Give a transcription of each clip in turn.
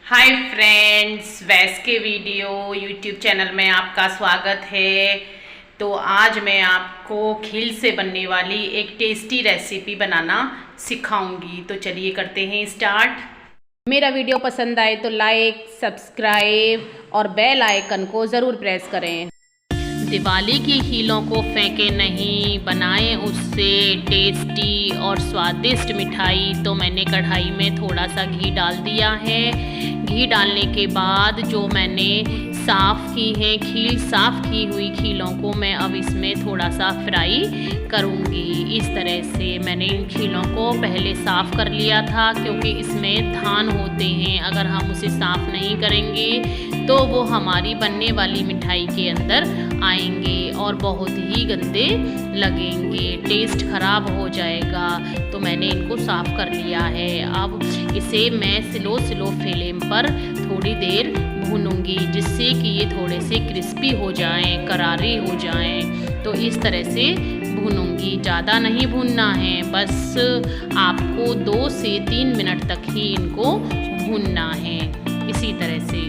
Hi friends, वैस के video YouTube channel में आपका स्वागत है। तो आज मैं आपको खील से बनने वाली एक टेस्टी रेसिपी बनाना सिखाऊंगी। तो चलिए करते हैं स्टार्ट। मेरा वीडियो पसंद आए तो लाइक, सब्सक्राइब और बेल आइकन को ज़रूर प्रेस करें। दिवाली की खीलों को फेंके नहीं, बनाएं उससे टेस्टी और स्वादिष्ट मिठाई। तो मैंने कढ़ाई में थोड़ा सा घी डाल दिया है। घी डालने के बाद जो मैंने साफ़ की है खील, साफ़ की हुई खीलों को मैं अब इसमें थोड़ा सा फ्राई करूँगी। इस तरह से मैंने इन खीलों को पहले साफ़ कर लिया था, क्योंकि इसमें धान होते हैं। अगर हम उसे साफ़ नहीं करेंगे तो वो हमारी बनने वाली मिठाई के अंदर आएंगे और बहुत ही गंदे लगेंगे, टेस्ट ख़राब हो जाएगा। तो मैंने इनको साफ़ कर लिया है। अब इसे मैं स्लो फ्लेम पर थोड़ी देर भूनूंगी, जिससे कि ये थोड़े से क्रिस्पी हो जाएं, करारे हो जाएं। तो इस तरह से भूनूंगी, ज़्यादा नहीं भूनना है, बस आपको 2 से 3 मिनट तक ही इनको भूनना है इसी तरह से।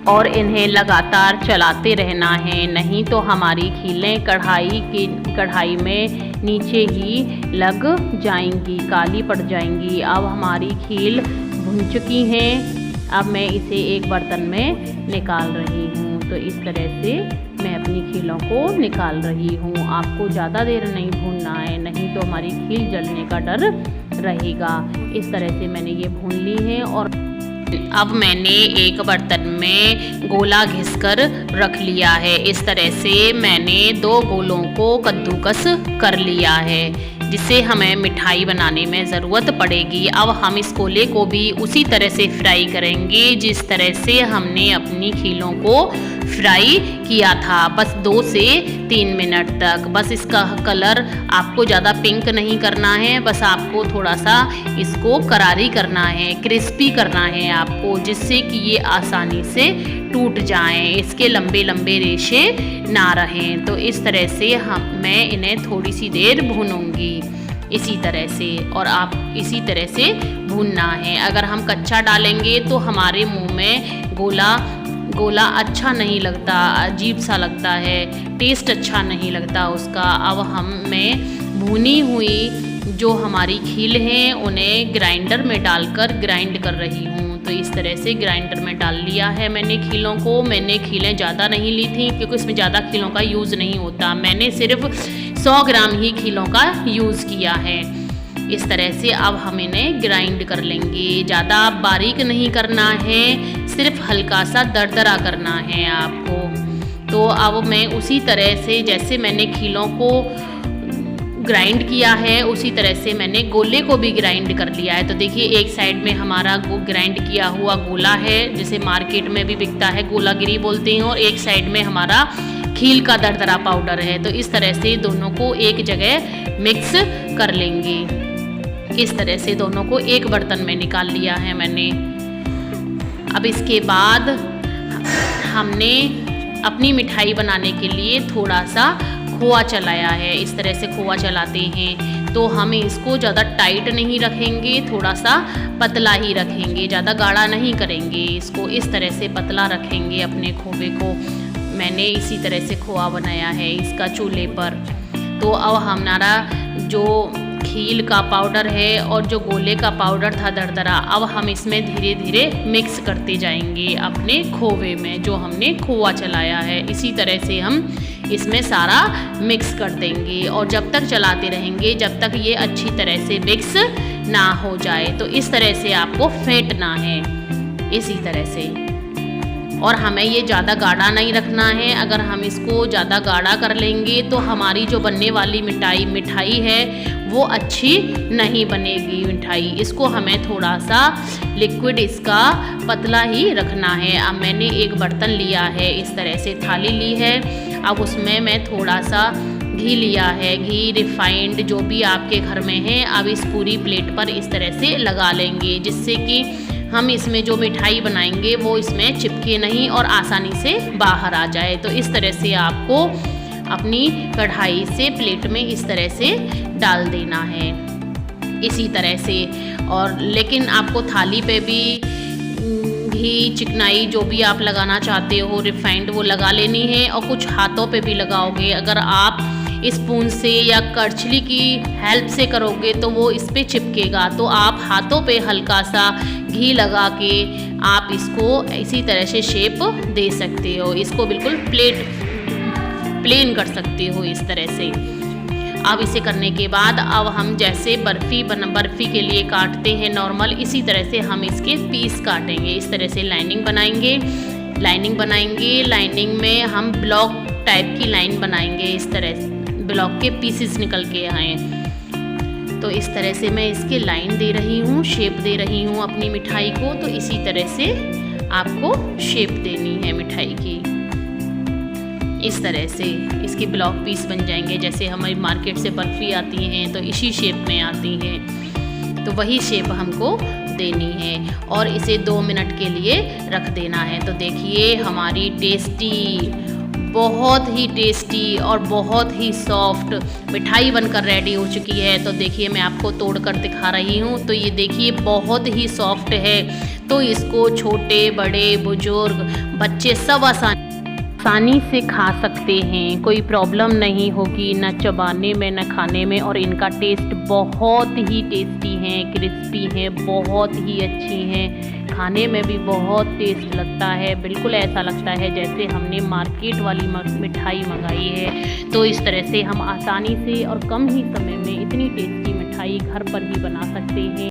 और इन्हें लगातार चलाते रहना है, नहीं तो हमारी खीलें कढ़ाई में नीचे ही लग जाएंगी, काली पड़ जाएंगी। अब हमारी खील भुन चुकी हैं। अब मैं इसे एक बर्तन में निकाल रही हूँ। तो इस तरह से मैं अपनी खीलों को निकाल रही हूँ। आपको ज़्यादा देर नहीं भूनना है, नहीं तो हमारी खील जलने का डर रहेगा। इस तरह से मैंने ये भून ली है। और अब मैंने एक बर्तन में गोला घिसकर रख लिया है। इस तरह से मैंने 2 गोलों को कद्दूकस कर लिया है, जिससे हमें मिठाई बनाने में ज़रूरत पड़ेगी। अब हम इस गोले को भी उसी तरह से फ्राई करेंगे जिस तरह से हमने अपनी खीलों को फ्राई किया था, बस 2 से 3 मिनट तक। बस इसका कलर आपको ज़्यादा पिंक नहीं करना है, बस आपको थोड़ा सा इसको करारी करना है, क्रिस्पी करना है आपको, जिससे कि ये आसानी से टूट जाएं, इसके लंबे लंबे रेशे ना रहें। तो इस तरह से मैं इन्हें थोड़ी सी देर भूनूंगी इसी तरह से। और आप इसी तरह से भूनना है। अगर हम कच्चा डालेंगे तो हमारे मुंह में गोला अच्छा नहीं लगता, अजीब सा लगता है, टेस्ट अच्छा नहीं लगता उसका। अब मैं भुनी हुई जो हमारी खील हैं उन्हें ग्राइंडर में डालकर ग्राइंड कर रही हूँ। तो इस तरह से ग्राइंडर में डाल लिया है मैंने खीलों को। मैंने खीलें ज़्यादा नहीं ली थी, क्योंकि इसमें ज़्यादा खीलों का यूज़ नहीं होता। मैंने सिर्फ 100 ग्राम ही खीलों का यूज़ किया है। इस तरह से अब हम इन्हें ग्राइंड कर लेंगे। ज़्यादा बारीक नहीं करना है, सिर्फ हल्का सा दरदरा करना है आपको। तो अब मैं उसी तरह से जैसे मैंने खीलों को ग्राइंड किया है, उसी तरह से मैंने गोले को भी ग्राइंड कर लिया है। तो देखिए, एक साइड में हमारा ग्राइंड किया हुआ गोला है, जिसे मार्केट में भी बिकता है, गोलागिरी बोलते हैं, और एक साइड में हमारा खील का दरदरा पाउडर है। तो इस तरह से दोनों को एक जगह मिक्स कर लेंगे। इस तरह से दोनों को एक बर्तन में निकाल लिया है मैंने। अब इसके बाद हमने अपनी मिठाई बनाने के लिए थोड़ा सा खोआ चलाया है। इस तरह से खोआ चलाते हैं तो हम इसको ज़्यादा टाइट नहीं रखेंगे, थोड़ा सा पतला ही रखेंगे, ज़्यादा गाढ़ा नहीं करेंगे इसको। इस तरह से पतला रखेंगे अपने खोए को। मैंने इसी तरह से खोआ बनाया है इसका चूल्हे पर। तो अब हमारा जो खील का पाउडर है और जो गोले का पाउडर था दरदरा, अब हम इसमें धीरे धीरे मिक्स करते जाएंगे अपने खोवे में, जो हमने खोआ चलाया है। इसी तरह से हम इसमें सारा मिक्स कर देंगे और जब तक चलाते रहेंगे जब तक ये अच्छी तरह से मिक्स ना हो जाए। तो इस तरह से आपको फेंटना है इसी तरह से। और हमें ये ज़्यादा गाढ़ा नहीं रखना है। अगर हम इसको ज़्यादा गाढ़ा कर लेंगे तो हमारी जो बनने वाली मिठाई है वो अच्छी नहीं बनेगी मिठाई। इसको हमें थोड़ा सा लिक्विड इसका पतला ही रखना है। अब मैंने एक बर्तन लिया है, इस तरह से थाली ली है। अब उसमें मैं थोड़ा सा घी लिया है, घी रिफाइंड जो भी आपके घर में है। अब इस पूरी प्लेट पर इस तरह से लगा लेंगे, जिससे कि हम इसमें जो मिठाई बनाएंगे वो इसमें चिपके नहीं और आसानी से बाहर आ जाए। तो इस तरह से आपको अपनी कढ़ाई से प्लेट में इस तरह से डाल देना है इसी तरह से। और लेकिन आपको थाली पे भी घी, चिकनाई जो भी आप लगाना चाहते हो, रिफाइंड, वो लगा लेनी है। और कुछ हाथों पे भी लगाओगे। अगर आप स्पून से या करछली की हेल्प से करोगे तो वो इस पे चिपकेगा। तो आप हाथों पे हल्का सा घी लगा के आप इसको इसी तरह से शेप दे सकते हो। इसको बिल्कुल प्लेन कर सकते हो इस तरह से। अब इसे करने के बाद अब हम जैसे बर्फ़ी के लिए काटते हैं नॉर्मल, इसी तरह से हम इसके पीस काटेंगे। इस तरह से लाइनिंग बनाएंगे। लाइनिंग में हम ब्लॉक टाइप की लाइन बनाएंगे। इस तरह से ब्लॉक के पीसेस निकल के आए। तो इस तरह से मैं इसके लाइन दे रही हूँ, शेप दे रही हूँ अपनी मिठाई को। तो इसी तरह से आपको शेप देनी है मिठाई की। इस तरह से इसके ब्लॉक पीस बन जाएंगे। जैसे हमारी मार्केट से बर्फ़ी आती हैं तो इसी शेप में आती हैं, तो वही शेप हमको देनी है। और इसे 2 मिनट के लिए रख देना है। तो देखिए हमारी बहुत ही टेस्टी और बहुत ही सॉफ्ट मिठाई बनकर रेडी हो चुकी है। तो देखिए मैं आपको तोड़ कर दिखा रही हूँ। तो ये देखिए बहुत ही सॉफ्ट है। तो इसको छोटे बड़े बुजुर्ग बच्चे सब आसानी से खा सकते हैं। कोई प्रॉब्लम नहीं होगी, ना चबाने में ना खाने में। और इनका टेस्ट बहुत ही टेस्टी है, क्रिस्पी है, बहुत ही अच्छी हैं। खाने में भी बहुत टेस्ट लगता है। बिल्कुल ऐसा लगता है जैसे हमने मार्केट वाली मिठाई मंगाई है। तो इस तरह से हम आसानी से और कम ही समय में इतनी टेस्टी मिठाई घर पर ही बना सकते हैं।